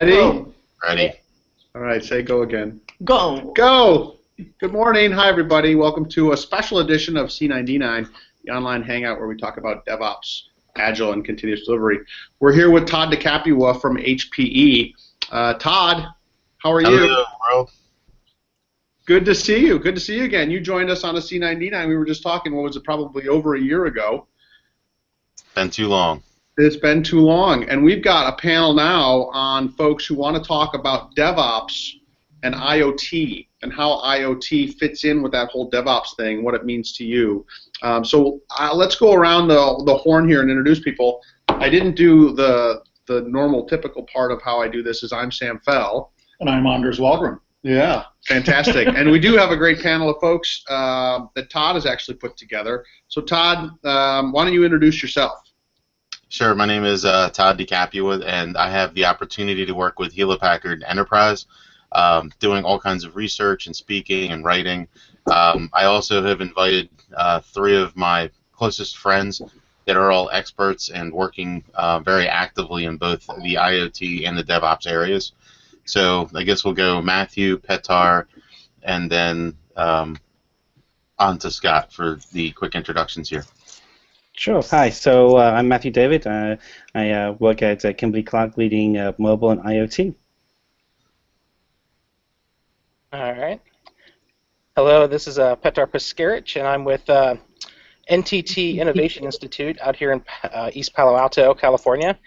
Ready? Go. Ready. All right, say go again. Go. Go! Good morning. Hi, everybody. Welcome to a special edition of C99, the online hangout where we talk about DevOps, Agile, and continuous delivery. We're here with Todd DeCapua from HPE. Todd, how are you? Hello, world. Good to see you. Good to see you again. You joined us on a C99. We were just talking, what was it, probably over a year ago. Been too long. It's been too long. And we've got a panel now on folks who want to talk about DevOps and IoT and how IoT fits in with that whole DevOps thing, what it means to you. So let's go around the horn here and introduce people. I didn't do the normal, typical part of how I do this. Is I'm Sam Fell. And I'm Anders Wallgren. Yeah, fantastic. And we do have a great panel of folks that Todd has actually put together. So Todd, why don't you introduce yourself? Sure, my name is Todd DeCapua, and I have the opportunity to work with Hewlett Packard Enterprise, doing all kinds of research and speaking and writing. I also have invited three of my closest friends that are all experts and working very actively in both the IoT and the DevOps areas. So I guess we'll go Matthew, Petar, and then on to Scott for the quick introductions here. Sure. Hi. So I'm Matthew David. I work at Kimberly Clark, leading mobile and IoT. All right. Hello, this is Petar Puskarich, and I'm with NTT Innovation Institute out here in East Palo Alto, California.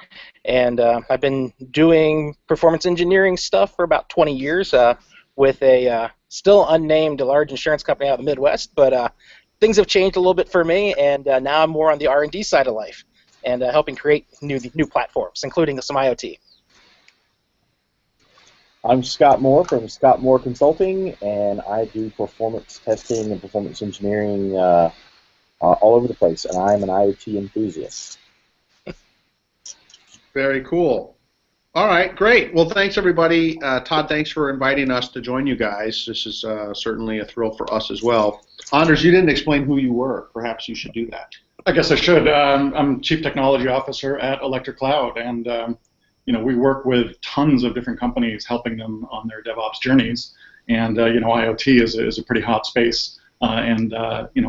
And I've been doing performance engineering stuff for about 20 years with a still unnamed large insurance company out in the Midwest, but things have changed a little bit for me, and now I'm more on the R&D side of life and helping create new platforms, including some IoT. I'm Scott Moore from Scott Moore Consulting, and I do performance testing and performance engineering all over the place, and I'm an IoT enthusiast. Very cool. All right, great. Well, thanks, everybody. Todd, thanks for inviting us to join you guys. This is certainly a thrill for us as well. Anders, you didn't explain who you were. Perhaps you should do that. I guess I should. I'm Chief Technology Officer at Electric Cloud, and we work with tons of different companies, helping them on their DevOps journeys. And IoT is a pretty hot space, and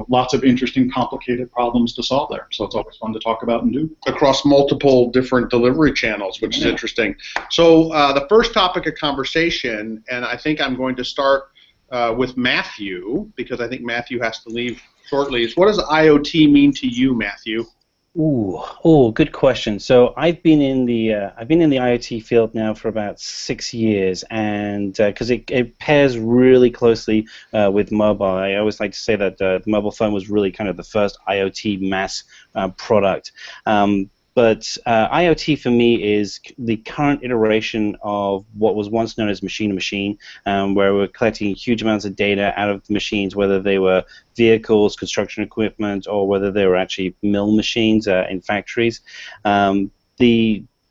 lots of interesting, complicated problems to solve there. So it's always fun to talk about and do across multiple different delivery channels, which is interesting. So the first topic of conversation, and I think I'm going to start with Matthew, because I think Matthew has to leave shortly, is what does IoT mean to you, Matthew? Good question. So I've been in the IoT field now for about 6 years, and because it pairs really closely with mobile. I always like to say that the mobile phone was really kind of the first IoT mass product. But IoT for me is the current iteration of what was once known as machine-to-machine, where we're collecting huge amounts of data out of the machines, whether they were vehicles, construction equipment, or whether they were actually mill machines in factories.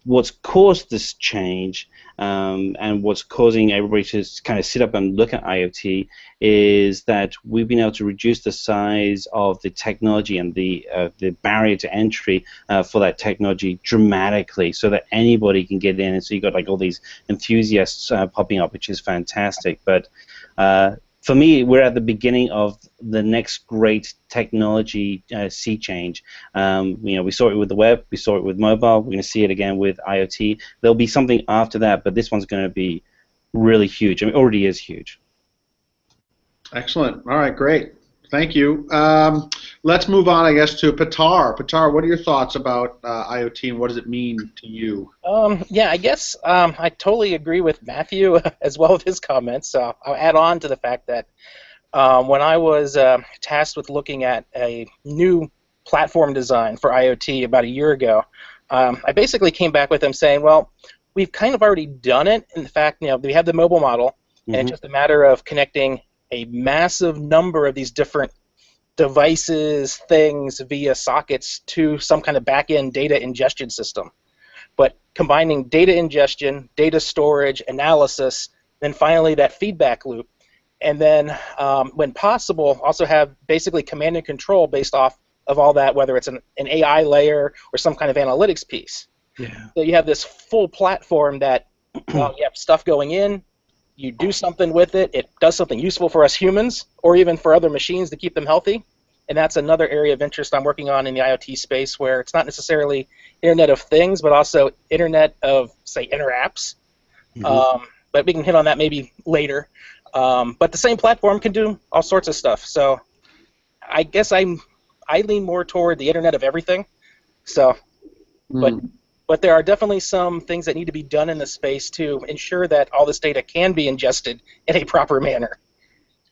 What's caused this change and what's causing everybody to kind of sit up and look at IoT is that we've been able to reduce the size of the technology and the barrier to entry for that technology dramatically, so that anybody can get in. And so you've got like all these enthusiasts popping up, which is fantastic. But for me, we're at the beginning of the next great technology sea change. We saw it with the web, we saw it with mobile, we're going to see it again with IoT. There'll be something after that, but this one's going to be really huge. I mean, it already is huge. Excellent. All right, great. Thank you. Let's move on, I guess, to Petar. Petar, what are your thoughts about IoT and what does it mean to you? I guess I totally agree with Matthew as well with his comments. So I'll add on to the fact that when I was tasked with looking at a new platform design for IoT about a year ago, I basically came back with them saying, well, we've kind of already done it. In fact, we have the mobile model, and it's just a matter of connecting a massive number of these different devices, things via sockets to some kind of back-end data ingestion system. But combining data ingestion, data storage, analysis, then finally that feedback loop, and then when possible, also have basically command and control based off of all that, whether it's an AI layer or some kind of analytics piece. Yeah. So you have this full platform that Well, you have stuff going in, you do something with it, it does something useful for us humans, or even for other machines to keep them healthy. And that's another area of interest I'm working on in the IoT space, where it's not necessarily Internet of Things, but also Internet of, say, interapps. But we can hit on that maybe later. But the same platform can do all sorts of stuff. So I guess I lean more toward the Internet of Everything. So, but there are definitely some things that need to be done in the space to ensure that all this data can be ingested in a proper manner.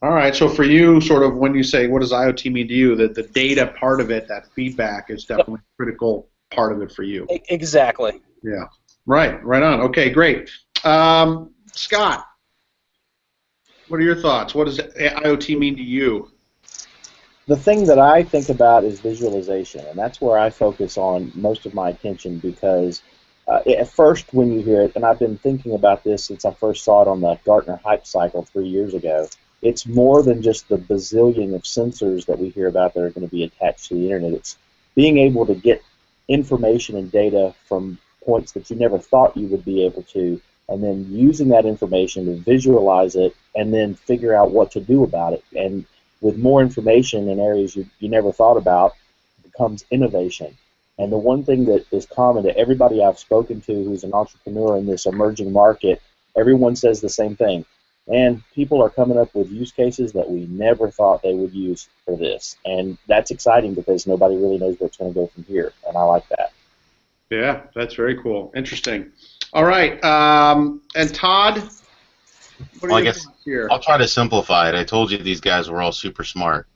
All right, so for you, sort of when you say, what does IoT mean to you, that the data part of it, that feedback, is definitely a critical part of it for you. Exactly. Yeah, right on. Okay, great. Scott, what are your thoughts? What does IoT mean to you? The thing that I think about is visualization, and that's where I focus on most of my attention, because at first when you hear it, and I've been thinking about this since I first saw it on the Gartner Hype Cycle 3 years ago, it's more than just the bazillion of sensors that we hear about that are going to be attached to the internet. It's being able to get information and data from points that you never thought you would be able to, and then using that information to visualize it and then figure out what to do about it. And with more information in areas you never thought about, becomes innovation. And the one thing that is common to everybody I've spoken to who's an entrepreneur in this emerging market, everyone says the same thing. And people are coming up with use cases that we never thought they would use for this. And that's exciting because nobody really knows where it's going to go from here. And I like that. Yeah, that's very cool. Interesting. All right. And Todd, what are your thoughts here? I'll try to simplify it. I told you these guys were all super smart.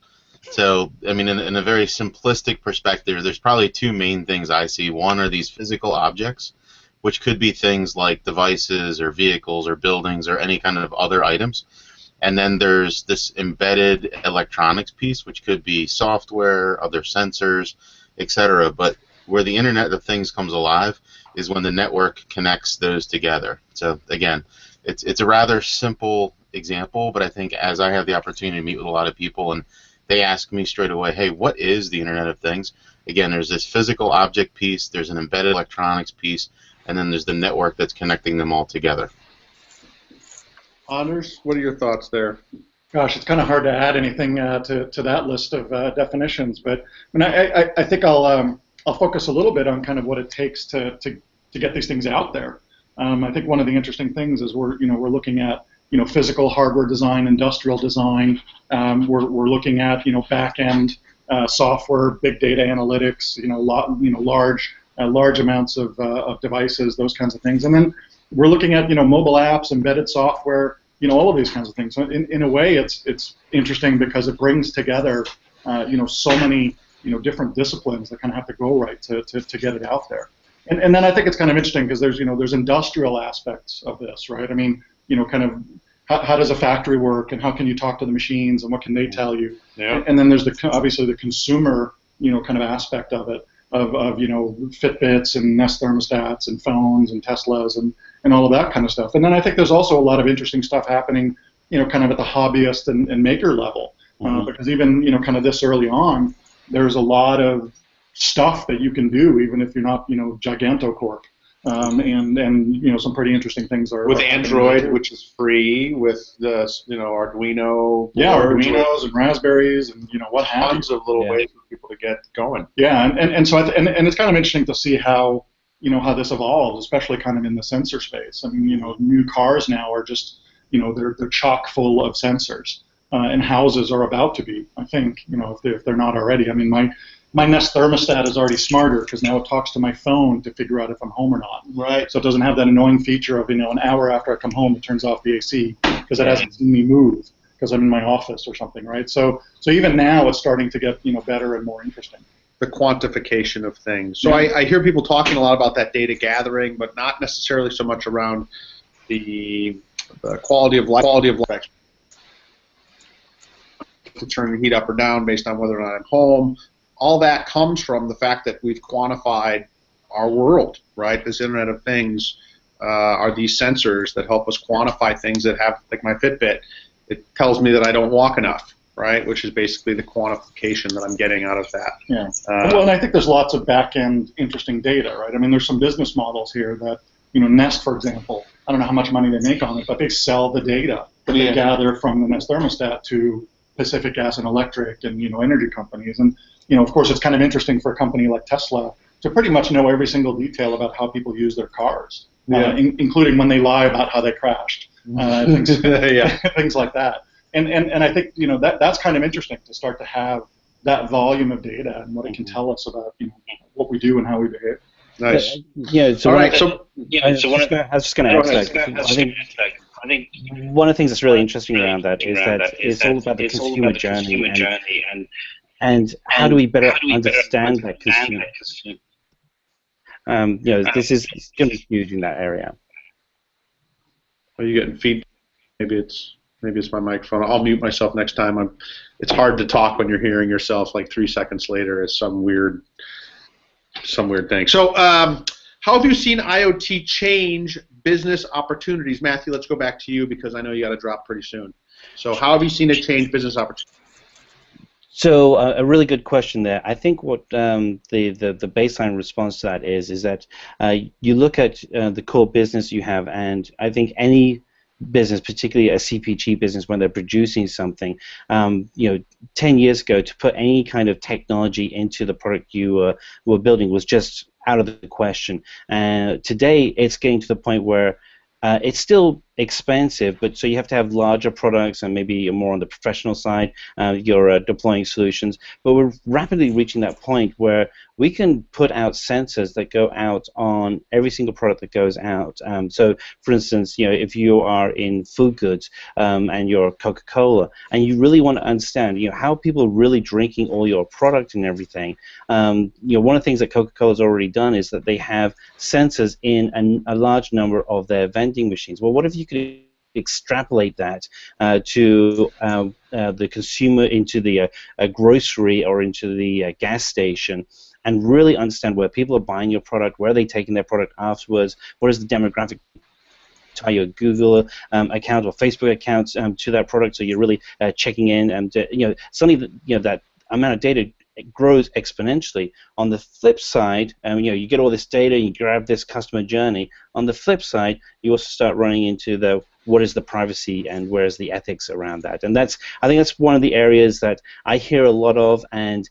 So, I mean, in a very simplistic perspective, there's probably two main things I see. One are these physical objects, which could be things like devices or vehicles or buildings or any kind of other items. And then there's this embedded electronics piece, which could be software, other sensors, etc. But where the Internet of Things comes alive is when the network connects those together. So, again, it's a rather simple example, but I think as I have the opportunity to meet with a lot of people and they ask me straight away, hey, what is the Internet of Things? Again, there's this physical object piece, there's an embedded electronics piece, and then there's the network that's connecting them all together. Anders, what are your thoughts there? Gosh, it's kind of hard to add anything to that list of definitions, but I think I'll focus a little bit on kind of what it takes to get these things out there. I think one of the interesting things is we're looking at physical hardware design, industrial design. We're looking at back-end software, big data analytics, large amounts of devices, those kinds of things, and then we're looking at mobile apps, embedded software, all of these kinds of things. So in a way, it's interesting because it brings together so many different disciplines that kind of have to go right to get it out there. And then I think it's kind of interesting because there's industrial aspects of this, right? I mean, kind of how does a factory work, and how can you talk to the machines, and what can they tell you? Yeah. And then there's obviously the consumer, kind of aspect of it, of Fitbits and Nest thermostats and phones and Teslas and all of that kind of stuff. And then I think there's also a lot of interesting stuff happening, kind of at the hobbyist and maker level, because even kind of this early on, there's a lot of stuff that you can do even if you're not Gigantocorp. And some pretty interesting things are with Android, which is free, with the Arduino. Yeah, Arduinos and Raspberries and what have you. Tons of little ways for people to get going. Yeah, and so and it's kind of interesting to see how how this evolves, especially kind of in the sensor space. I mean, new cars now are just they're chock full of sensors, and houses are about to be. I think if they're not already. I mean, my Nest thermostat is already smarter because now it talks to my phone to figure out if I'm home or not. Right. So it doesn't have that annoying feature of an hour after I come home it turns off the AC because it hasn't seen me move because I'm in my office or something, right? So even now it's starting to get better and more interesting. The quantification of things. So I hear people talking a lot about that data gathering, but not necessarily so much around the quality of life. To turn the heat up or down based on whether or not I'm home. All that comes from the fact that we've quantified our world, right? This Internet of Things are these sensors that help us quantify things that have, like my Fitbit, it tells me that I don't walk enough, right? Which is basically the quantification that I'm getting out of that. Yeah. Well, and I think there's lots of back-end interesting data, right? I mean, there's some business models here that, Nest, for example, I don't know how much money they make on it, but they sell the data that they gather from the Nest thermostat to Pacific Gas and Electric and energy companies. And of course, it's kind of interesting for a company like Tesla to pretty much know every single detail about how people use their cars, including when they lie about how they crashed, things like that. And I think that's kind of interesting to start to have that volume of data and what it can tell us about what we do and how we behave. Nice. So all right. I was just going to add to that. I think one of the things that's really interesting around that is that it's all about the consumer journey and how do we better understand that consumer. This is going to be huge in that area. Are you getting feedback? Maybe it's my microphone. I'll mute myself next time. It's hard to talk when you're hearing yourself like 3 seconds later as some weird thing. So, how have you seen IoT change business opportunities? Matthew, let's go back to you because I know you got to drop pretty soon. So, how have you seen it change business opportunities? So a really good question there. I think what the baseline response to that is that you look at the core business you have, and I think any business, particularly a CPG business, when they're producing something, 10 years ago, to put any kind of technology into the product you were building was just out of the question. Today, it's getting to the point where it's still expensive, but so you have to have larger products and maybe more on the professional side. You're deploying solutions, but we're rapidly reaching that point where we can put out sensors that go out on every single product that goes out. So, for instance, if you are in food goods and you're Coca-Cola, and you really want to understand, how people are really drinking all your product and everything. One of the things that Coca-Cola's already done is that they have sensors in a large number of their vending machines. Well, what if you could extrapolate that to the consumer into the grocery or into the gas station, and really understand where people are buying your product, where are they taking their product afterwards, what is the demographic, tie your Google account or Facebook account to that product, so you're really checking in, and suddenly that amount of data grows exponentially. On the flip side, you get all this data, you grab this customer journey. On the flip side, you also start running into what is the privacy and where's the ethics around that. And I think that's one of the areas that I hear a lot of, and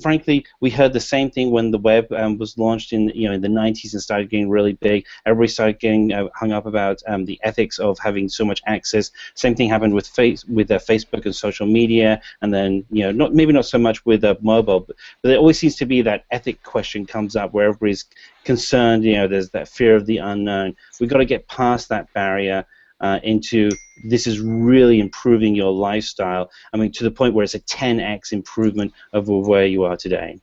frankly, we heard the same thing when the web was launched in the 90s and started getting really big. Everybody started getting hung up about the ethics of having so much access. Same thing happened with Facebook and social media, and then maybe not so much with mobile, but there always seems to be that ethic question comes up where everybody's concerned. There's that fear of the unknown. We've got to get past that barrier into this is really improving your lifestyle. I mean, to the point where it's a 10x improvement over where you are today.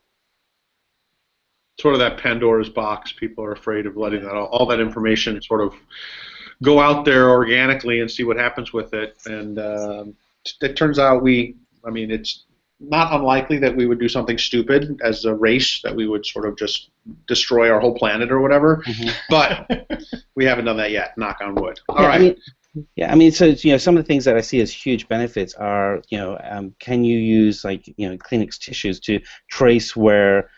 Sort of that Pandora's box. People are afraid of letting all that information sort of go out there organically and see what happens with it. And it turns out it's not unlikely that we would do something stupid as a race, that we would sort of just destroy our whole planet or whatever. Mm-hmm. But we haven't done that yet, knock on wood. All right. So some of the things that I see as huge benefits are, can you use Kleenex tissues to trace where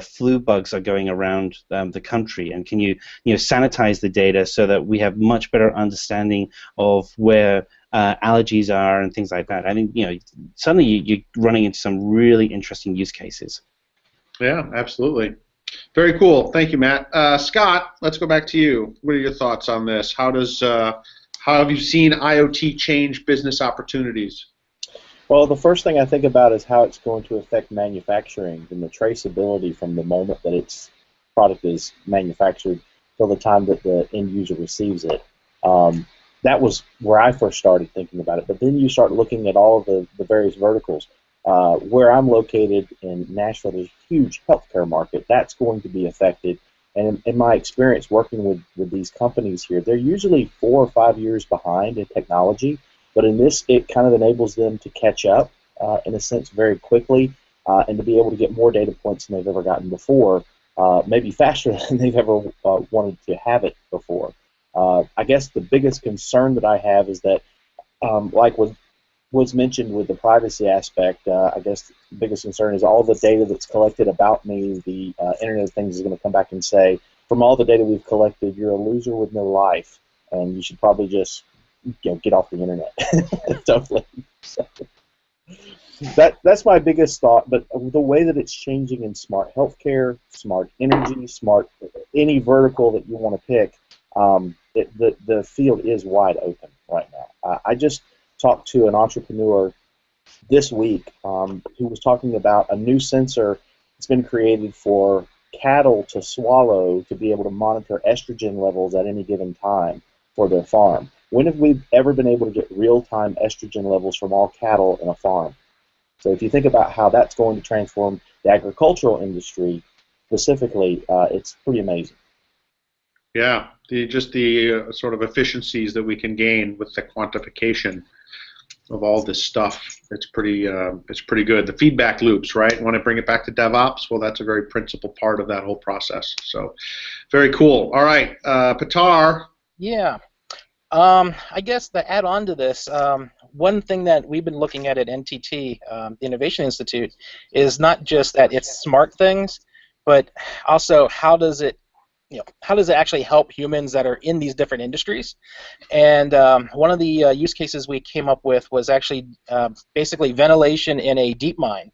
flu bugs are going around the country, and can you sanitize the data so that we have much better understanding of where allergies are and things like that. I mean, suddenly you're running into some really interesting use cases. Yeah, absolutely. Very cool. Thank you, Matt. Scott, let's go back to you. What are your thoughts on this? How have you seen IoT change business opportunities? Well, the first thing I think about is how it's going to affect manufacturing and the traceability from the moment that its product is manufactured till the time that the end user receives it. That was where I first started thinking about it. But then you start looking at all of the various verticals. Where I'm located in Nashville, there's a huge healthcare market. That's going to be affected. And in my experience working with these companies here, they're usually 4 or 5 years behind in technology. But in this, it kind of enables them to catch up, in a sense, very quickly, and to be able to get more data points than they've ever gotten before, maybe faster than they've ever wanted to have it before. I guess the biggest concern that I have is that, like was mentioned with the privacy aspect, I guess the biggest concern is all the data that's collected about me. The Internet of Things is going to come back and say, from all the data we've collected, you're a loser with no life. and you should probably just get off the internet. Totally. So, that's my biggest thought. But the way that it's changing in smart healthcare, smart energy, smart any vertical that you want to pick, the field is wide open right now. I just talked to an entrepreneur this week who was talking about a new sensor that's been created for cattle to swallow to be able to monitor estrogen levels at any given time for their farm. When have we ever been able to get real-time estrogen levels from all cattle in a farm? So if you think about how that's going to transform the agricultural industry specifically, it's pretty amazing. Yeah, the sort of efficiencies that we can gain with the quantification of all this stuff, it's pretty good. The feedback loops, right? Want to bring it back to DevOps? Well, that's a very principal part of that whole process. So, very cool. All right, Petar. Yeah. I guess to add on to this, one thing that we've been looking at NTT, the Innovation Institute, is not just that it's smart things, but also how does it actually help humans that are in these different industries? And one of the use cases we came up with was actually basically ventilation in a deep mine,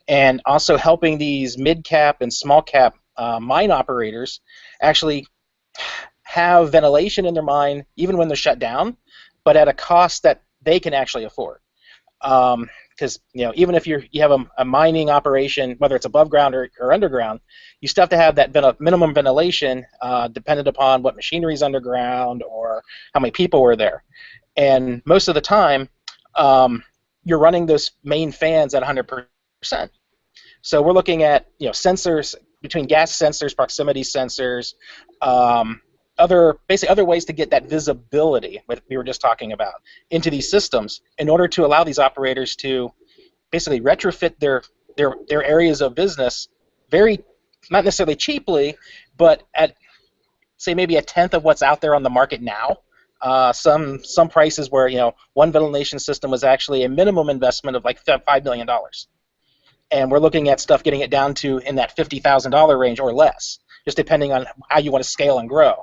and also helping these mid-cap and small-cap mine operators actually have ventilation in their mine even when they're shut down, but at a cost that they can actually afford. Because even if you have a mining operation, whether it's above ground or underground, you still have to have that minimum ventilation dependent upon what machinery is underground or how many people were there. And most of the time, you're running those main fans at 100%. So we're looking at sensors between gas sensors, proximity sensors, other ways to get that visibility, what we were just talking about, into these systems in order to allow these operators to basically retrofit their areas of business not necessarily cheaply, but at, say, maybe a tenth of what's out there on the market now. Some prices where one ventilation system was actually a minimum investment of like $5 million. And we're looking at stuff getting it down to in that $50,000 range or less, just depending on how you want to scale and grow.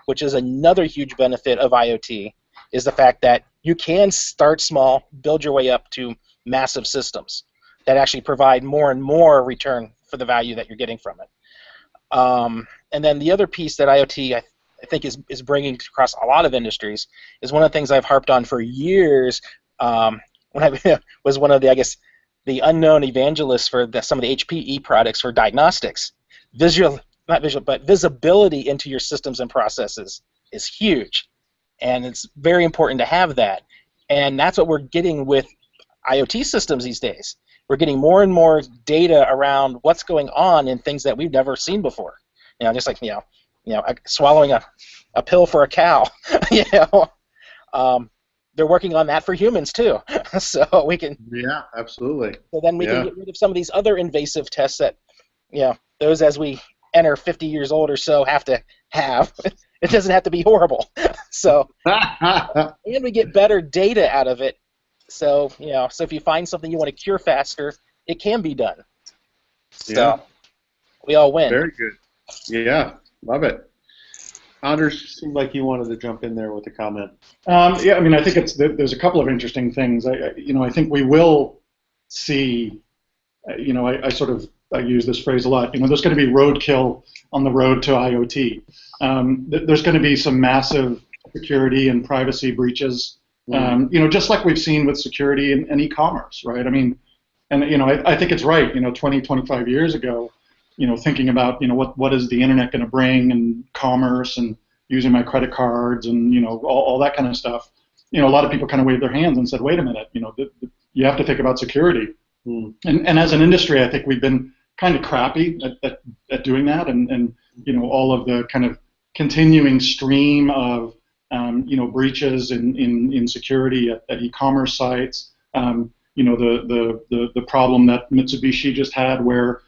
Which is another huge benefit of IoT, is the fact that you can start small, build your way up to massive systems that actually provide more and more return for the value that you're getting from it. And then the other piece that IoT, I think, is bringing across a lot of industries is one of the things I've harped on for years when I was one of the unknown evangelists for some of the HPE products for diagnostics. Visibility into your systems and processes is huge, and it's very important to have that. And that's what we're getting with IoT systems these days. We're getting more and more data around what's going on in things that we've never seen before. Just like swallowing a pill for a cow. They're working on that for humans too, so we can. Yeah, absolutely. So then we can get rid of some of these other invasive tests that, those as we enter 50 years old or so have to have. It doesn't have to be horrible. So, and we get better data out of it. So, so if you find something you want to cure faster, it can be done. So, we all win. Very good. Yeah, love it. Anders, seemed like you wanted to jump in there with a comment. Yeah, I mean, I think there's a couple of interesting things. I think we will see. I use this phrase a lot. There's going to be roadkill on the road to IoT. There's going to be some massive security and privacy breaches. Just like we've seen with security and e-commerce, right? I mean, and I think it's right. 20, 25 years ago, thinking about what is the internet going to bring and commerce and using my credit cards and all that kind of stuff. A lot of people kind of waved their hands and said, wait a minute, you have to think about security. And as an industry, I think we've been kind of crappy at doing that, and all of the kind of continuing stream of breaches in security at e-commerce sites. The problem that Mitsubishi just had, where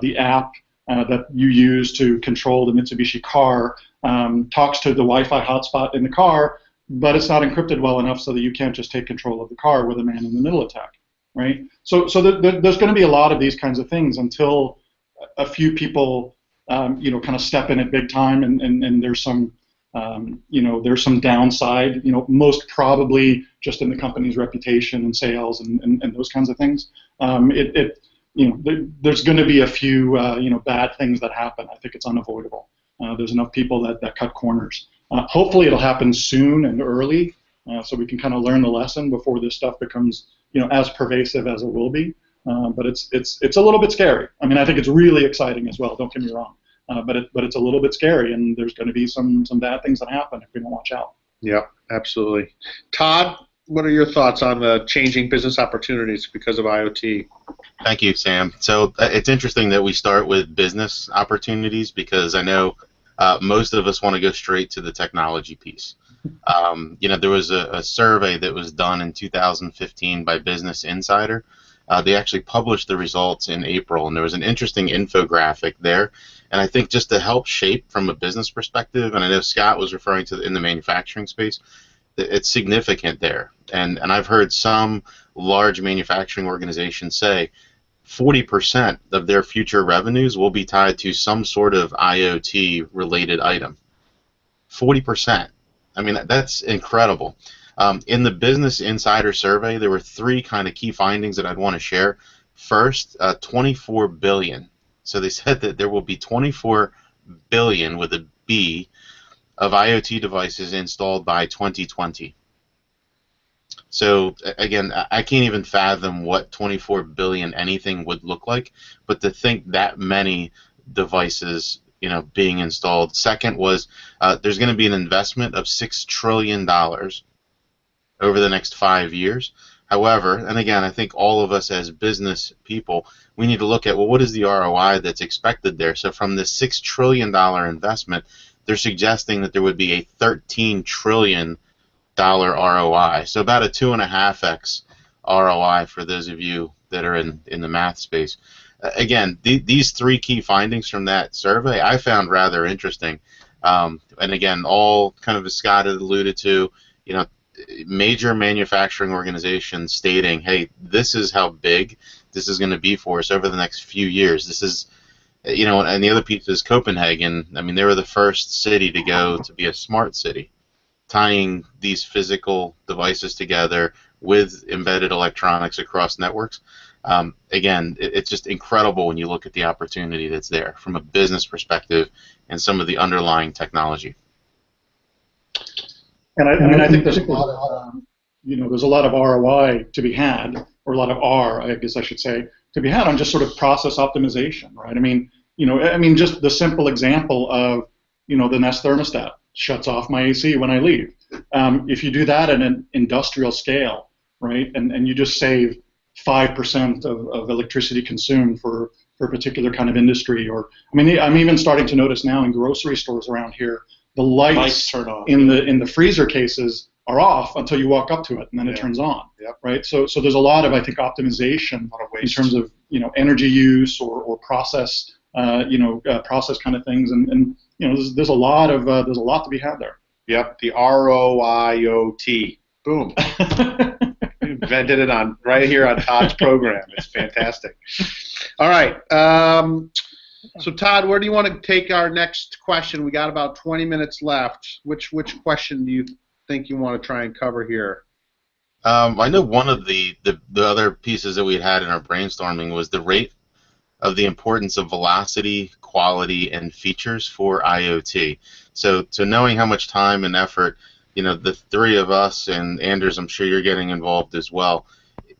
the app that you use to control the Mitsubishi car talks to the Wi-Fi hotspot in the car, but it's not encrypted well enough so that you can't just take control of the car with a man-in-the-middle attack. Right. So there's going to be a lot of these kinds of things until a few people, kind of step in at big time, and there's some, There's some downside, most probably just in the company's reputation and sales and those kinds of things. There's going to be a few, bad things that happen. I think it's unavoidable. There's enough people that cut corners. Hopefully it'll happen soon and early, so we can kind of learn the lesson before this stuff becomes, as pervasive as it will be. But it's a little bit scary. I mean, I think it's really exciting as well. Don't get me wrong. But it's a little bit scary, and there's going to be some bad things that happen if we don't watch out. Yeah, absolutely. Todd, what are your thoughts on the changing business opportunities because of IoT? Thank you, Sam. So it's interesting that we start with business opportunities because I know most of us want to go straight to the technology piece. There was a survey that was done in 2015 by Business Insider. They actually published the results in April, and there was an interesting infographic there. And I think just to help shape from a business perspective, and I know Scott was referring to in the manufacturing space, it's significant there. And I've heard some large manufacturing organizations say 40% of their future revenues will be tied to some sort of IoT-related item. 40%. I mean, that's incredible. In the Business Insider survey, there were 3 kind of key findings that I'd want to share. First, 24 billion. So they said that there will be 24 billion with a B of IoT devices installed by 2020. So again, I can't even fathom what 24 billion anything would look like, but to think that many devices, being installed. Second was there's going to be an investment of $6 trillion over the next 5 years. However, and again, I think all of us as business people, we need to look at, well, what is the ROI that's expected there? So from this $6 trillion investment, they're suggesting that there would be a $13 trillion ROI. So about a 2.5x ROI for those of you that are in the math space. Again, these 3 key findings from that survey I found rather interesting. And again, all kind of as Scott had alluded to, major manufacturing organizations stating, hey, this is how big this is going to be for us over the next few years. This is, and the other piece is Copenhagen. I mean, they were the first city to go to be a smart city, tying these physical devices together with embedded electronics across networks. Again, it's just incredible when you look at the opportunity that's there from a business perspective and some of the underlying technology. And I think there's a lot of, there's a lot of ROI to be had, or a lot of R, I guess I should say, to be had on just sort of process optimization, right? I mean, just the simple example of, the Nest thermostat shuts off my AC when I leave. If you do that at an industrial scale, right, and you just save 5% of electricity consumed for a particular kind of industry, or I'm even starting to notice now in grocery stores around here, the lights turn off in the freezer cases are off until you walk up to it, and then it turns on. Yep. Right. So there's a lot of, I think, optimization in terms of energy use or process process kind of things, and there's a lot to be had there. Yep. The ROIOT. Boom. Invented it right here on Todd's program. It's fantastic. All right. So Todd, where do you want to take our next question? We got about 20 minutes left. Which question do you think you want to try and cover here? I know one of the other pieces that we had in our brainstorming was the rate of the importance of velocity, quality, and features for IoT. So knowing how much time and effort, the 3 of us, and Anders, I'm sure you're getting involved as well,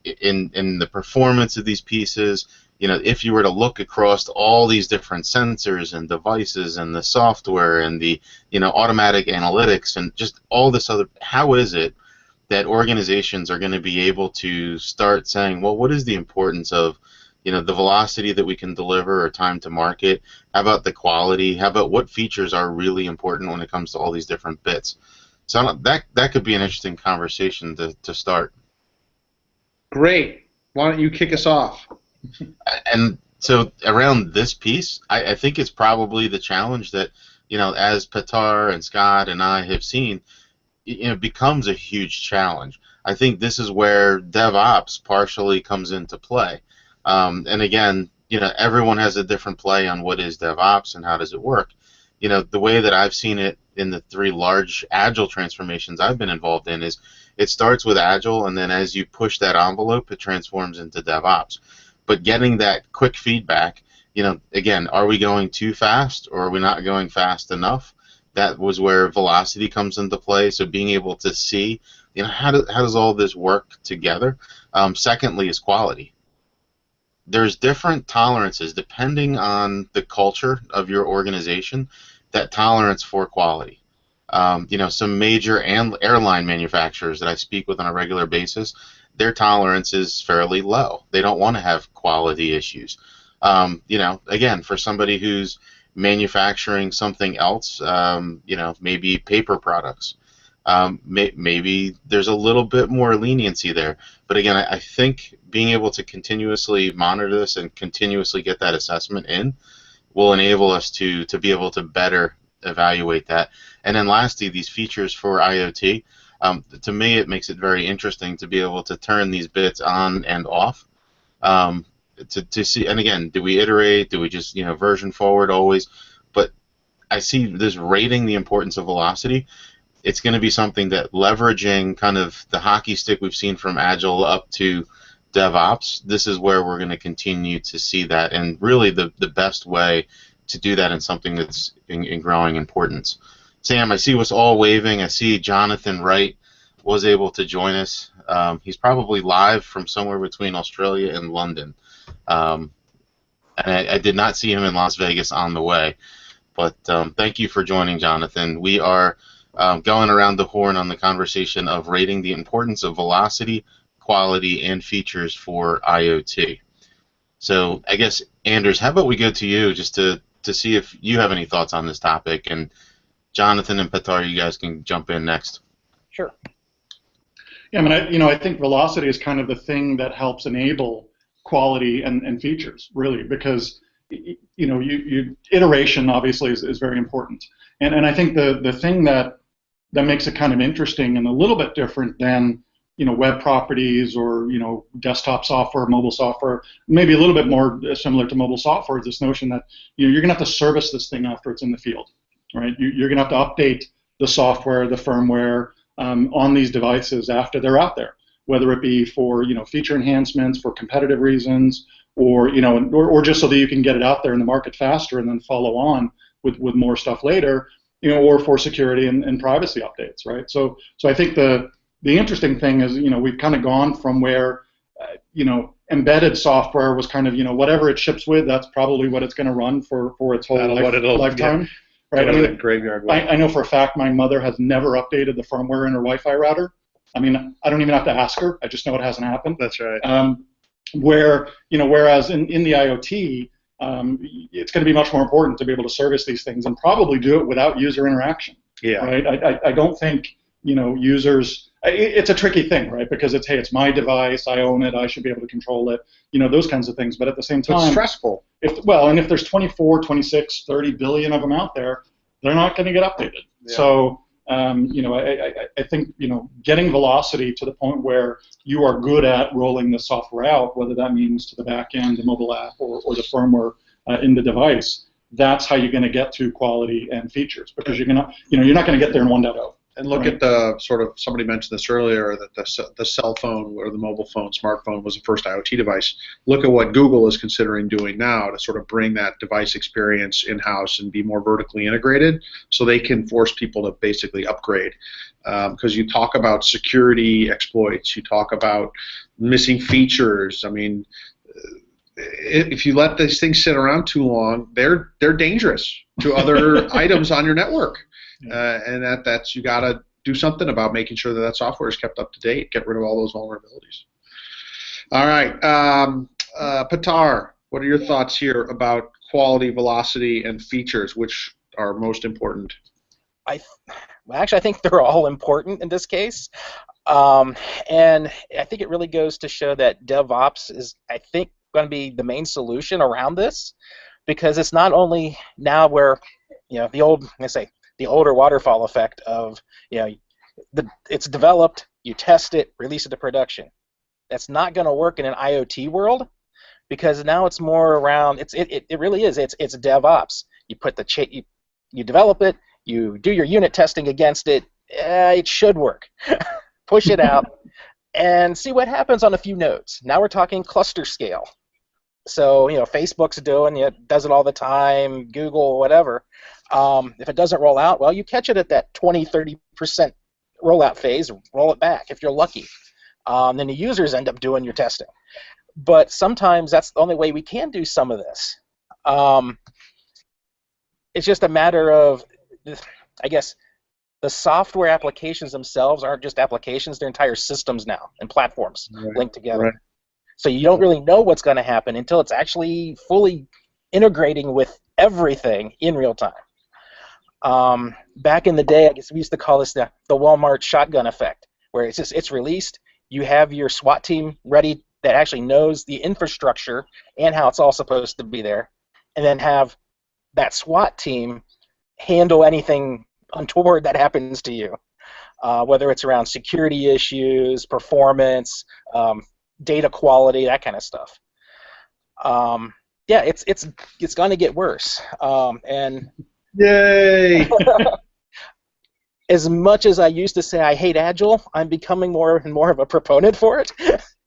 in the performance of these pieces. If you were to look across all these different sensors and devices and the software and the, automatic analytics and just all this other, how is it that organizations are going to be able to start saying, well, what is the importance of, the velocity that we can deliver or time to market? How about the quality? How about what features are really important when it comes to all these different bits? So that could be an interesting conversation to start. Great. Why don't you kick us off? And so around this piece, I think it's probably the challenge that, as Petar and Scott and I have seen, becomes a huge challenge. I think this is where DevOps partially comes into play. And again, everyone has a different play on what is DevOps and how does it work. the way that I've seen it in the 3 large agile transformations I've been involved in is it starts with agile, and then as you push that envelope, it transforms into DevOps. But getting that quick feedback, again, are we going too fast or are we not going fast enough? That was where velocity comes into play. So being able to see, how does all this work together? Secondly is quality. There's different tolerances depending on the culture of your organization, that tolerance for quality. Some major airline manufacturers that I speak with on a regular basis, their tolerance is fairly low. They don't want to have quality issues. Again, for somebody who's manufacturing something else, maybe paper products, maybe there's a little bit more leniency there. But again, I think being able to continuously monitor this and continuously get that assessment in will enable us to be able to better evaluate that. And then lastly, these features for IoT, to me it makes it very interesting to be able to turn these bits on and off, to see. And again, do we iterate, do we just version forward always? But I see this rating the importance of velocity. It's going to be something that, leveraging kind of the hockey stick we've seen from Agile up to DevOps, this is where we're going to continue to see that, and really the best way to do that in something that's in growing importance. Sam, I see us all waving. I see Jonathon Wright was able to join us. He's probably live from somewhere between Australia and London. And I did not see him in Las Vegas on the way. But thank you for joining, Jonathon. We are going around the horn on the conversation of rating the importance of velocity, quality, and features for IoT. So I guess, Anders, how about we go to you just to see if you have any thoughts on this topic, and Jonathon and Petar, you guys can jump in next. Sure. Yeah, I think velocity is kind of the thing that helps enable quality and features, really, because iteration obviously is very important, and I think the thing that makes it kind of interesting and a little bit different than web properties or desktop software, mobile software, maybe a little bit more similar to mobile software, is this notion that you're going to have to service this thing after it's in the field, right? You're going to have to update the software, the firmware on these devices after they're out there, whether it be for feature enhancements, for competitive reasons, or or just so that you can get it out there in the market faster and then follow on with more stuff later, or for security and privacy updates, right? So I think the interesting thing is, we've kind of gone from where, embedded software was kind of, whatever it ships with, that's probably what it's going to run for its whole lifetime, yeah. right? I mean, graveyard. I know for a fact my mother has never updated the firmware in her Wi-Fi router. I mean, I don't even have to ask her. I just know it hasn't happened. That's right. Whereas in the IoT, it's going to be much more important to be able to service these things and probably do it without user interaction. Yeah. Right. I don't think users. It's a tricky thing, right? Because it's my device, I own it, I should be able to control it, those kinds of things. But at the same time, it's stressful. If there's 24, 26, 30 billion of them out there, they're not going to get updated. Yeah. So, I think, getting velocity to the point where you are good at rolling the software out, whether that means to the back end, the mobile app, or the firmware in the device, that's how you're going to get to quality and features, because you're not going to get there in 1.0. And look at the sort of, somebody mentioned this earlier, that the cell phone or the mobile phone, smartphone was the first IoT device. Look at what Google is considering doing now to sort of bring that device experience in-house and be more vertically integrated, so they can force people to basically upgrade. Because you talk about security exploits, you talk about missing features. I mean, if you let these things sit around too long, they're dangerous to other items on your network. And that's you got to do something about making sure that software is kept up to date, get rid of all those vulnerabilities. All right, Petar, what are your thoughts here about quality, velocity, and features, which are most important? Actually, I think they're all important in this case, and I think it really goes to show that DevOps is, I think, going to be the main solution around this, because it's not only now where the older waterfall effect of, it's developed, you test it, release it to production. That's not going to work in an IoT world, because now it's more around, it really is, it's DevOps. You put You develop it, you do your unit testing against it, it should work. Push it out and see what happens on a few nodes. Now we're talking cluster scale. So, Facebook's doing it, does it all the time, Google, whatever. If it doesn't roll out, well, you catch it at that 20-30% rollout phase, roll it back if you're lucky. Then the users end up doing your testing. But sometimes that's the only way we can do some of this. It's just a matter of, I guess, the software applications themselves aren't just applications, they're entire systems now and platforms linked together. Right. So you don't really know what's going to happen until it's actually fully integrating with everything in real time. Back in the day, I guess we used to call this the Walmart shotgun effect, where it's released, you have your SWAT team ready that actually knows the infrastructure and how it's all supposed to be there, and then have that SWAT team handle anything untoward that happens to you, whether it's around security issues, performance, data quality, that kind of stuff. Yeah, it's going to get worse. And yay! As much as I used to say I hate Agile, I'm becoming more and more of a proponent for it,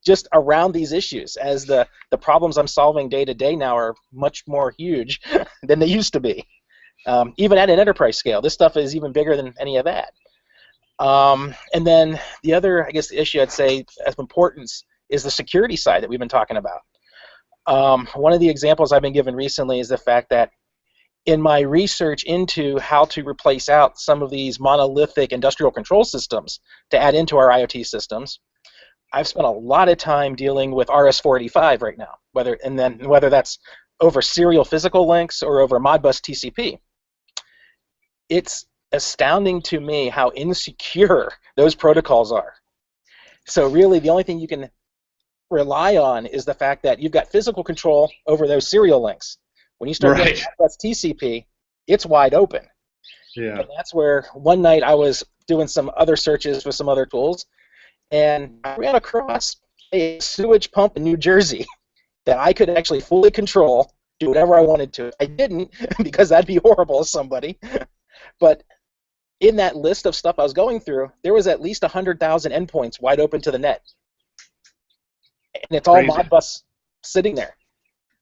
just around these issues, as the problems I'm solving day to day now are much more huge than they used to be. Even at an enterprise scale, this stuff is even bigger than any of that. And then the other, I guess, the issue I'd say of importance is the security side that we've been talking about. One of the examples I've been given recently is the fact that in my research into how to replace out some of these monolithic industrial control systems to add into our IoT systems, I've spent a lot of time dealing with RS-485 right now, whether that's over serial physical links or over Modbus TCP. It's astounding to me how insecure those protocols are. So really, the only thing you can rely on is the fact that you've got physical control over those serial links. When you start getting Modbus TCP, it's wide open. Yeah. And that's where one night I was doing some other searches for some other tools, and I ran across a sewage pump in New Jersey that I could actually fully control, do whatever I wanted to. I didn't, because that'd be horrible as somebody. But in that list of stuff I was going through, there was at least 100,000 endpoints wide open to the net. And it's all Crazy. Modbus sitting there.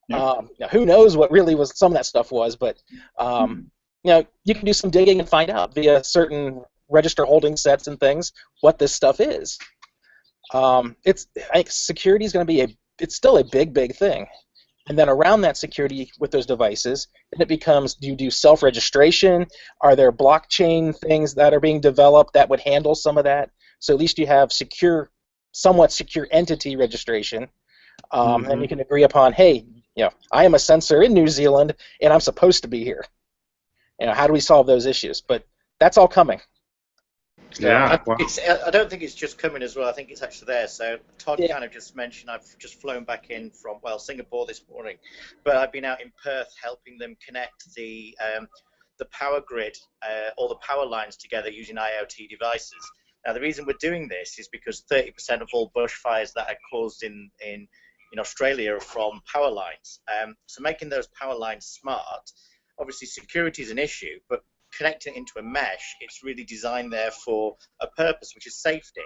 Now, who knows what really was some of that stuff was, but you can do some digging and find out via certain register holding sets and things what this stuff is. I think security is going to be it's still a big thing. And then around that security with those devices, then it becomes, do you do self-registration? Are there blockchain things that are being developed that would handle some of that? So at least you have somewhat secure entity registration. And you can agree upon, hey, I am a sensor in New Zealand, and I'm supposed to be here. How do we solve those issues? But that's all coming. Yeah. I don't think it's just coming as well. I think it's actually there. So Todd kind of just mentioned I've just flown back in from Singapore this morning, but I've been out in Perth helping them connect the power grid, all the power lines together using IoT devices. Now the reason we're doing this is because 30% of all bushfires that are caused in Australia are from power lines. So making those power lines smart, obviously security is an issue, but connecting it into a mesh, it's really designed there for a purpose, which is safety.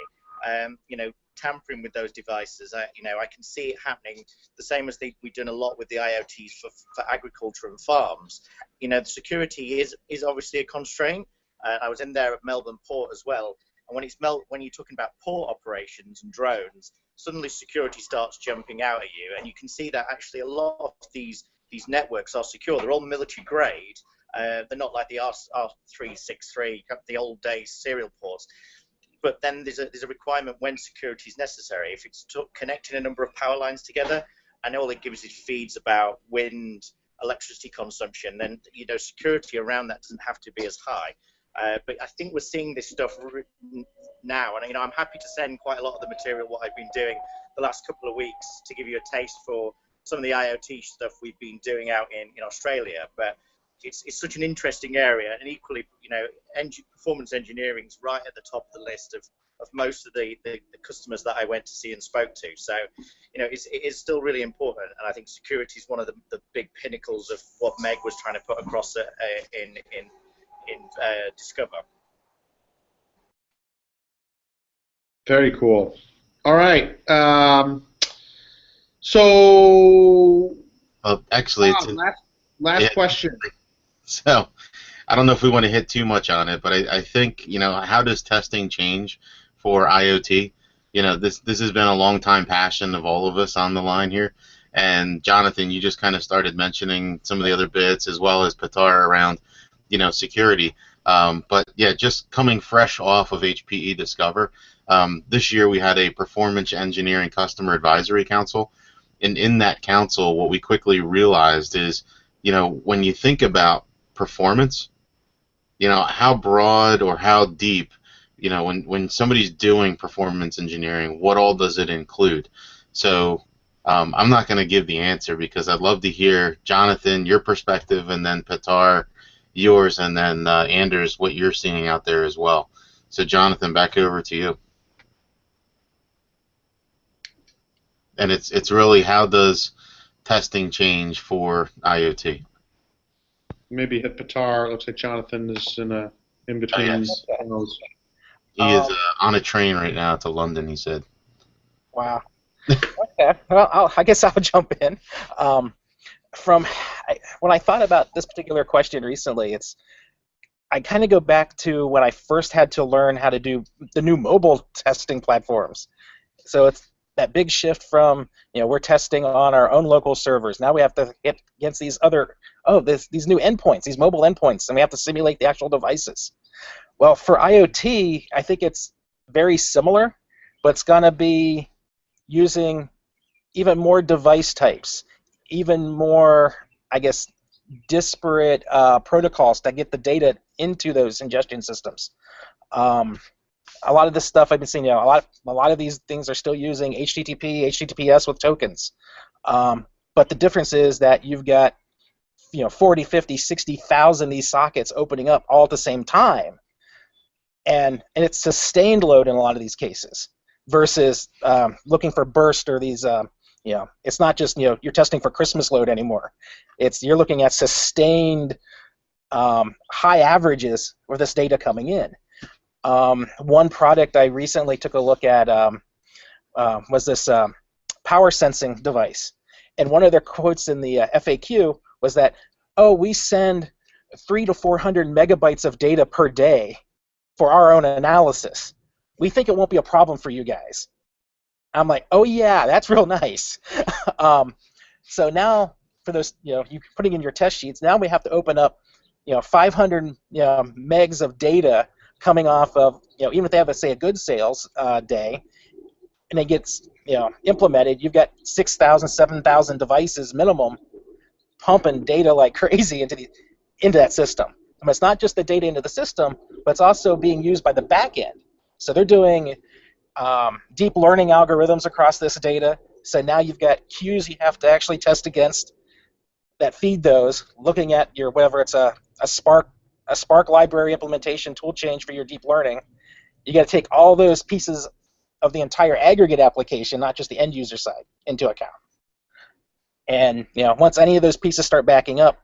Tampering with those devices, I can see it happening the same as we've done a lot with the IoTs for agriculture and farms. The security is obviously a constraint. I was in there at Melbourne Port as well, and when you're talking about port operations and drones, suddenly security starts jumping out at you, and you can see that actually a lot of these networks are secure. They're all military grade. They're not like the R363, the old days serial ports. But then there's a requirement when security is necessary. If it's connecting a number of power lines together, and all it gives is feeds about wind, electricity consumption, then security around that doesn't have to be as high. But I think we're seeing this stuff now, and I'm happy to send quite a lot of the material what I've been doing the last couple of weeks to give you a taste for some of the IoT stuff we've been doing out in Australia. But it's such an interesting area, and equally, performance engineering is right at the top of the list of most of the customers that I went to see and spoke to. So, it is still really important, and I think security is one of the big pinnacles of what Meg was trying to put across in discover. Very cool. All right. So, Actually, it's last question. So, I don't know if we want to hit too much on it, but I think, how does testing change for IoT? This has been a long time passion of all of us on the line here. And Jonathon, you just kind of started mentioning some of the other bits, as well as Petar, around, security. But yeah, just coming fresh off of HPE Discover, this year we had a Performance Engineering Customer Advisory Council. And in that council, what we quickly realized is, when you think about performance, how broad or how deep, when somebody's doing performance engineering, what all does it include? So I'm not going to give the answer, because I'd love to hear, Jonathon, your perspective, and then Petar, yours, and then Anders, what you're seeing out there as well. So Jonathon, back over to you. And it's really, how does testing change for IoT? Maybe hit Petar. Looks like Jonathon is in between. Oh, yes. Panels. He is on a train right now to London, he said. Wow. Okay. Well, I guess I'll jump in. When I thought about this particular question recently, I kind of go back to when I first had to learn how to do the new mobile testing platforms. So it's that big shift from, we're testing on our own local servers. Now we have to hit against these these new endpoints, these mobile endpoints, and we have to simulate the actual devices. Well, for IoT, I think it's very similar, but it's going to be using even more device types, even more, I guess, disparate protocols that get the data into those ingestion systems. A lot of this stuff I've been seeing, a lot of these things are still using HTTP, HTTPS with tokens. But the difference is that you've got 40, 50, 60,000 these sockets opening up all at the same time. And it's sustained load in a lot of these cases versus looking for burst or these, it's not just, you're testing for Christmas load anymore. You're looking at sustained high averages with this data coming in. One product I recently took a look at was this power sensing device. And one of their quotes in the FAQ was that, we send 300 to 400 megabytes of data per day for our own analysis. We think it won't be a problem for you guys. I'm like, oh yeah, that's real nice. So now for those, you putting in your test sheets, now we have to open up, 500 megs of data coming off of, even if they have, say, a good sales day, and it gets, implemented, you've got 6,000, 7,000 devices minimum pumping data like crazy into that system. I mean, it's not just the data into the system, but it's also being used by the back end. So they're doing deep learning algorithms across this data. So now you've got queues you have to actually test against that feed those, looking at your, whether it's a Spark library implementation tool change for your deep learning. You got to take all those pieces of the entire aggregate application, not just the end user side, into account. And once any of those pieces start backing up,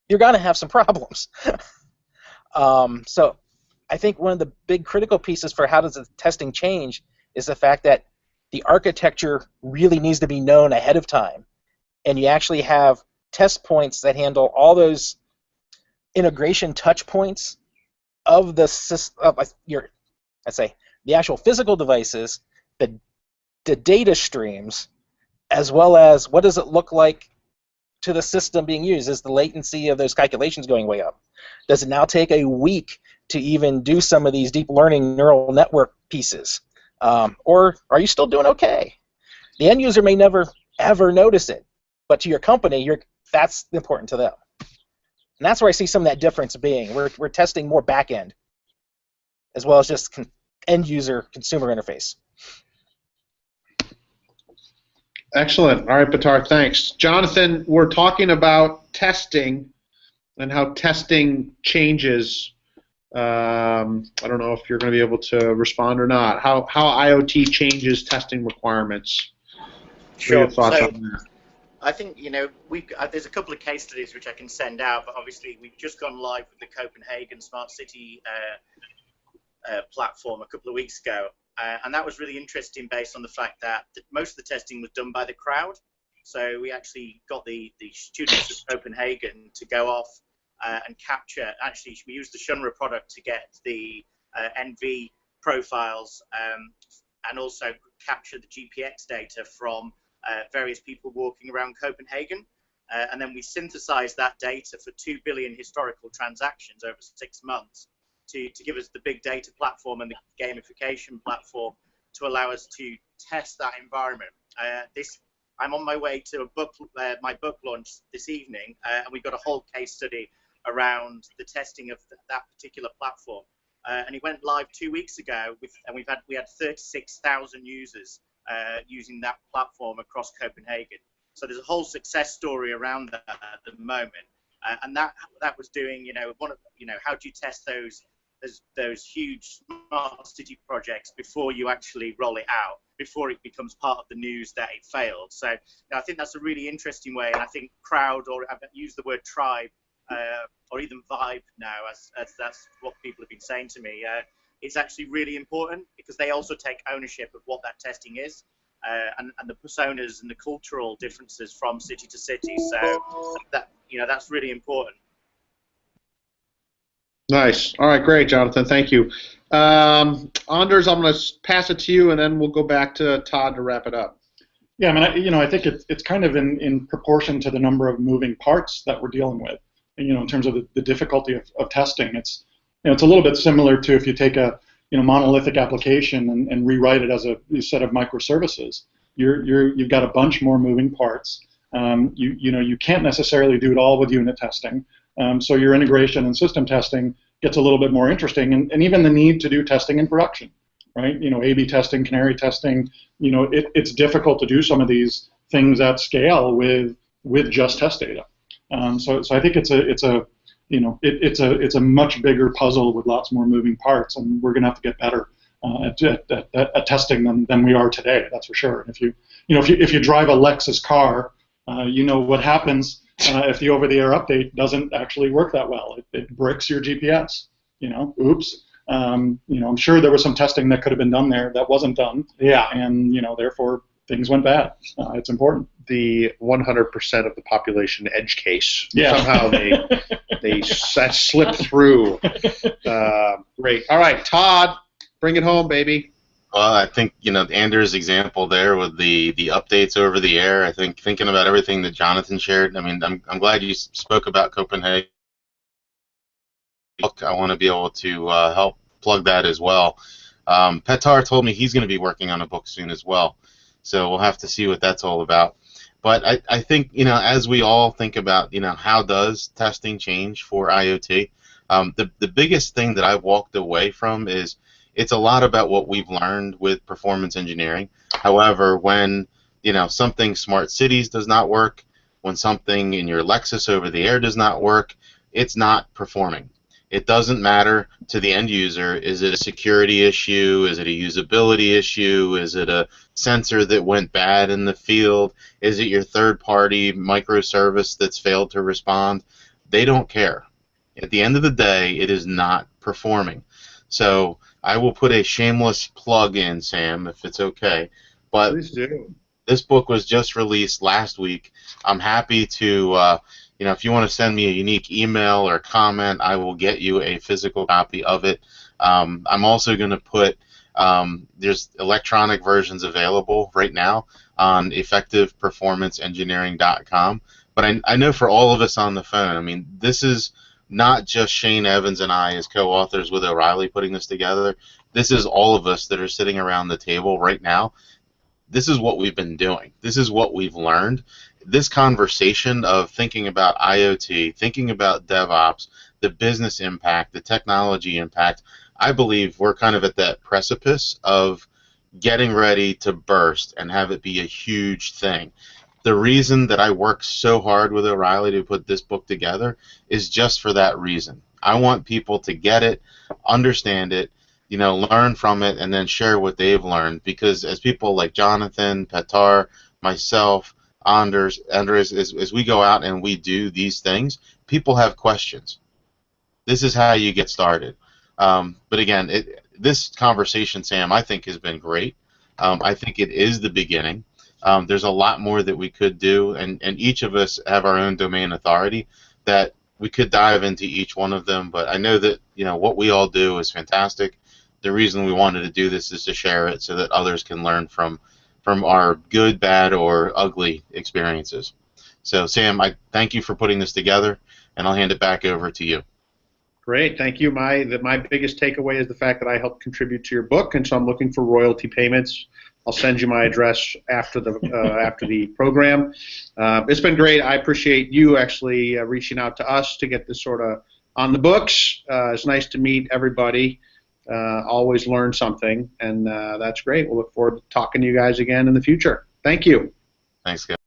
you're going to have some problems. So I think one of the big critical pieces for how does the testing change is the fact that the architecture really needs to be known ahead of time, and you actually have test points that handle all those integration touch points of the system, the actual physical devices, the data streams, as well as what does it look like to the system being used? Is the latency of those calculations going way up? Does it now take a week to even do some of these deep learning neural network pieces? Or are you still doing okay? The end user may never, ever notice it, but to your company, that's important to them. And that's where I see some of that difference being. We're testing more back-end, as well as just end-user consumer interface. Excellent. All right, Petar, thanks. Jonathon, we're talking about testing and how testing changes. I don't know if you're going to be able to respond or not. How IoT changes testing requirements. Sure. What are your thoughts on I think, there's a couple of case studies which I can send out, but obviously we've just gone live with the Copenhagen Smart City platform a couple of weeks ago, and that was really interesting based on the fact that most of the testing was done by the crowd. So we actually got the students of Copenhagen to go off and capture. Actually, we used the Shunra product to get the NV profiles and also capture the GPX data from various people walking around Copenhagen. And then we synthesized that data for 2 billion historical transactions over 6 months to give us the big data platform and the gamification platform to allow us to test that environment. I'm on my way to my book launch this evening, and we've got a whole case study around the testing of that particular platform. And it went live 2 weeks ago, and we had 36,000 users using that platform across Copenhagen. So there's a whole success story around that at the moment, and that was doing, how do you test those huge smart city projects before you actually roll it out, before it becomes part of the news that it failed. So I think that's a really interesting way, and I think crowd, or I've used the word tribe, or even vibe now, as that's what people have been saying to me, is actually really important, because they also take ownership of what that testing is, and the personas and the cultural differences from city to city. So that's really important. Nice. All right, great, Jonathan. Thank you. Anders, I'm going to pass it to you, and then we'll go back to Todd to wrap it up. Yeah, I mean, I think it's kind of in proportion to the number of moving parts that we're dealing with. And, in terms of the difficulty of testing, it's a little bit similar to if you take a monolithic application and rewrite it as a set of microservices. You've got a bunch more moving parts. You can't necessarily do it all with unit testing. So your integration and system testing gets a little bit more interesting, and even the need to do testing in production, right? A/B testing, canary testing. It's difficult to do some of these things at scale with just test data. So I think it's a much bigger puzzle with lots more moving parts, and we're going to have to get better at testing than we are today. That's for sure. And if you drive a Lexus car, what happens if the over-the-air update doesn't actually work that well. It bricks your GPS. Oops. I'm sure there was some testing that could have been done there that wasn't done. Yeah. And therefore things went bad. It's important. The 100% of the population edge case. Yeah. Somehow they slipped through. Great. All right, Todd, bring it home, baby. Well, I think, Anders' example there with the updates over the air, I think thinking about everything that Jonathan shared, I mean, I'm glad you spoke about Copenhagen. I want to be able to help plug that as well. Petar told me he's going to be working on a book soon as well, so we'll have to see what that's all about. But I think, as we all think about, how does testing change for IoT, the biggest thing that I've walked away from is it's a lot about what we've learned with performance engineering. However, when something smart cities does not work, when something in your Lexus over the air does not work, it's not performing. It doesn't matter to the end user. Is it a security issue? Is it a usability issue? Is it a sensor that went bad in the field? Is it your third-party microservice that's failed to respond? They don't care. At the end of the day, it is not performing. So I will put a shameless plug in, Sam, if it's okay. But please do. This book was just released last week. I'm happy to, if you want to send me a unique email or comment, I will get you a physical copy of it. I'm also going to put, there's electronic versions available right now on effectiveperformanceengineering.com. But I know for all of us on the phone, I mean, this is not just Shane Evans and I as co-authors with O'Reilly putting this together. This is all of us that are sitting around the table right now. This is what we've been doing. This is what we've learned. This conversation of thinking about IoT, thinking about DevOps, the business impact, the technology impact, I believe we're kind of at that precipice of getting ready to burst and have it be a huge thing. The reason that I work so hard with O'Reilly to put this book together is just for that reason. I want people to get it, understand it, learn from it, and then share what they've learned. Because as people like Jonathon, Petar, myself, Anders, as we go out and we do these things, people have questions. This is how you get started. But again, this conversation, Sam, I think has been great. I think it is the beginning. There's a lot more that we could do, and each of us have our own domain authority that we could dive into each one of them. But I know that what we all do is fantastic. The reason we wanted to do this is to share it so that others can learn from our good, bad, or ugly experiences. So, Sam, I thank you for putting this together, and I'll hand it back over to you. Great, thank you. My biggest takeaway is the fact that I helped contribute to your book, and so I'm looking for royalty payments. I'll send you my address after the program. It's been great. I appreciate you actually reaching out to us to get this sort of on the books. It's nice to meet everybody. Always learn something, and that's great. We'll look forward to talking to you guys again in the future. Thank you. Thanks, guys.